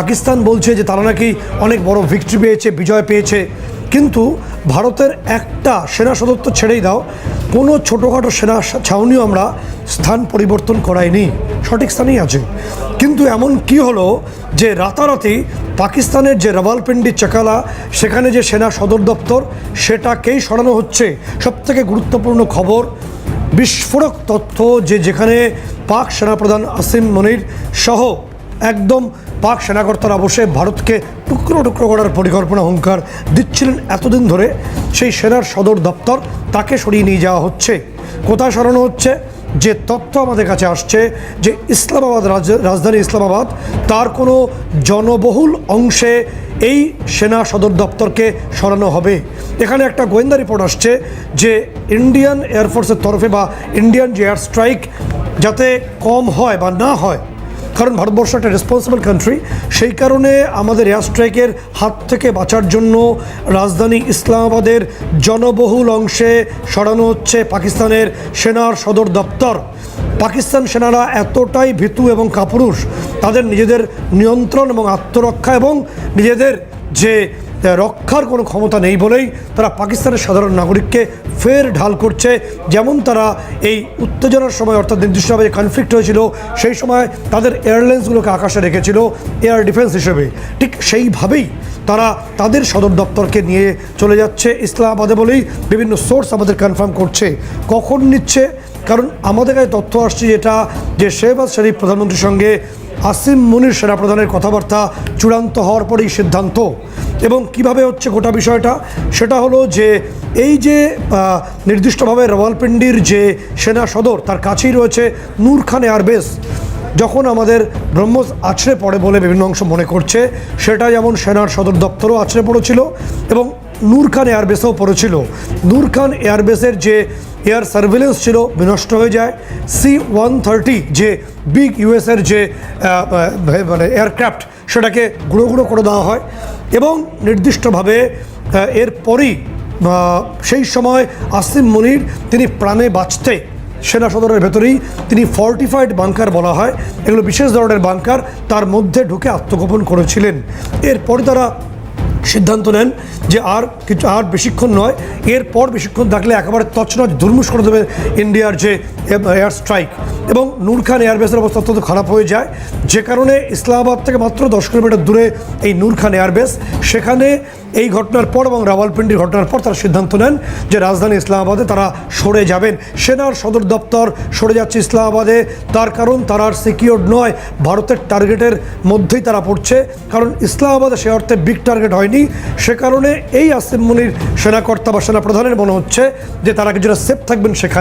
পাকিস্তান বলছে যে তারা নাকি অনেক বড় ভিক্টরি পেয়েছে, বিজয় পেয়েছে, কিন্তু ভারতের একটা সেনা সদর তো ছেড়েই দাও, কোনো ছোটোখাটো সেনা ছাউনিও আমরা স্থান পরিবর্তন করাইনি, সঠিক স্থানেই আছে। কিন্তু এমন কি হলো যে রাতারাতি পাকিস্তানের যে রাওয়ালপিন্ডি চাকালা, সেখানে যে সেনা সদর দপ্তর, সেটাকেই সরানো হচ্ছে। সবথেকে গুরুত্বপূর্ণ খবর, বিস্ফোরক তথ্য, যে যেখানে পাক সেনাপ্রধান আসিম মনির সহ একদম পাক সেনাকর্তারা বসে ভারতকে টুকরো টুকরো করার পরিকল্পনা হুঙ্কার দিচ্ছিলেন এতদিন ধরে, সেই সেনার সদর দপ্তর তাকে সরিয়ে নিয়ে যাওয়া হচ্ছে। কোথায় সরানো হচ্ছে? যে তথ্য আমাদের কাছে আসছে যে ইসলামাবাদ, রাজধানী ইসলামাবাদ, তার কোনো জনবহুল অংশে এই সেনা সদর দপ্তরকে সরানো হবে। এখানে একটা গোয়েন্দা রিপোর্ট আসছে যে ইন্ডিয়ান এয়ারফোর্সের তরফে বা ইন্ডিয়ান যে এয়ার স্ট্রাইক যাতে কম হয় বা না হয়, কারণ ভারতবর্ষ একটা রেসপন্সিবল কান্ট্রি, সেই কারণে আমাদের এয়ার স্ট্রাইকের হাত থেকে বাঁচার জন্য রাজধানী ইসলামাবাদের জনবহুল অংশে সরানো হচ্ছে পাকিস্তানের সেনার সদর দপ্তর। পাকিস্তান সেনারা এতটাই ভীতু এবং কাপুরুষ, তাদের নিজেদের নিয়ন্ত্রণ এবং আত্মরক্ষা এবং নিজেদের যে রক্ষার কোনো ক্ষমতা নেই বলেই তারা পাকিস্তানের সাধারণ নাগরিককে ফের ঢাল করছে। যেমন তারা এই উত্তেজনার সময়, অর্থাৎ নির্দিষ্টভাবে যে কনফ্লিক্ট হয়েছিল সেই সময় তাদের এয়ারলাইন্সগুলোকে আকাশে রেখেছিল এয়ার ডিফেন্স হিসেবে, ঠিক সেইভাবেই তারা তাদের সদর দপ্তরকে নিয়ে চলে যাচ্ছে ইসলামাবাদে বলেই বিভিন্ন সোর্স আমাদের কনফার্ম করছে। কখন নিচ্ছে? কারণ আমাদের কাছে তথ্য আসছে যেটা, যে শেহবাজ শরীফ প্রধানমন্ত্রীর সঙ্গে আসিম মনির সেনাপ্রধানের কথাবার্তা চূড়ান্ত হওয়ার পরেই সিদ্ধান্ত। এবং কিভাবে হচ্ছে গোটা বিষয়টা, সেটা হলো যে এই যে নির্দিষ্টভাবে রাওয়ালপিন্ডির যে সেনা সদর, তার কাছেই রয়েছে নূর খান এয়ারবেস। যখন আমাদের ব্রহ্মোস আছড়ে পড়ে বলে বিভিন্ন অংশ মনে করছে, সেটা যেমন সেনার সদর দপ্তরও আছড়ে পড়েছিল এবং নূর খান এয়ারবেসেও পড়েছিল। নূর খান এয়ারবেসের যে এয়ার সার্ভেলেন্স ছিল বিনষ্ট হয়ে যায়। C-130 যে বিগ ইউএসের যে মানে এয়ারক্রাফট, সেটাকে গুঁড়ো গুঁড়ো করে দেওয়া হয় এবং নির্দিষ্টভাবে এরপরই সেই সময় আসিম মনির তিনি প্রাণে বাঁচতে সেনা সদরের ভেতরেই তিনি ফর্টিফাইড বাংকার বলা হয়, এগুলো বিশেষ ধরনের বাংকার, তার মধ্যে ঢুকে আত্মগোপন করেছিলেন। এরপরে তারা সিদ্ধান্ত নেন যে আর বেশিক্ষণ নয়, এরপর বেশিক্ষণ থাকলে একেবারে তছনছ ধুরমুস করে দেবে ইন্ডিয়ার যে এয়ার স্ট্রাইক। এবং নূর খান এয়ারবেসের অবস্থা অত্যন্ত খারাপ হয়ে যায়, যে কারণে ইসলামাবাদ থেকে মাত্র 10 কিলোমিটার দূরে এই নূর খান এয়ারবেস, সেখানে এই ঘটনার পর এবং রাওয়ালপিন্ডির ঘটনার পর তারা সিদ্ধান্ত নেন যে রাজধানী ইসলামাবাদে তারা সরে যাবেন। সেনার সদর দপ্তর সরে যাচ্ছে ইসলামাবাদে, তার কারণ তারা আর সিকিউরড নয়, ভারতের টার্গেটের মধ্যেই তারা পড়ছে, কারণ ইসলামাবাদে সে অর্থে বিগ টার্গেট হয়নি। সে কারণে এই আসিম মনির সেনাকর্তা বা সেনাপ্রধানের মনে হচ্ছে যে তারা কিছুটা সেফ থাকবেন সেখানে।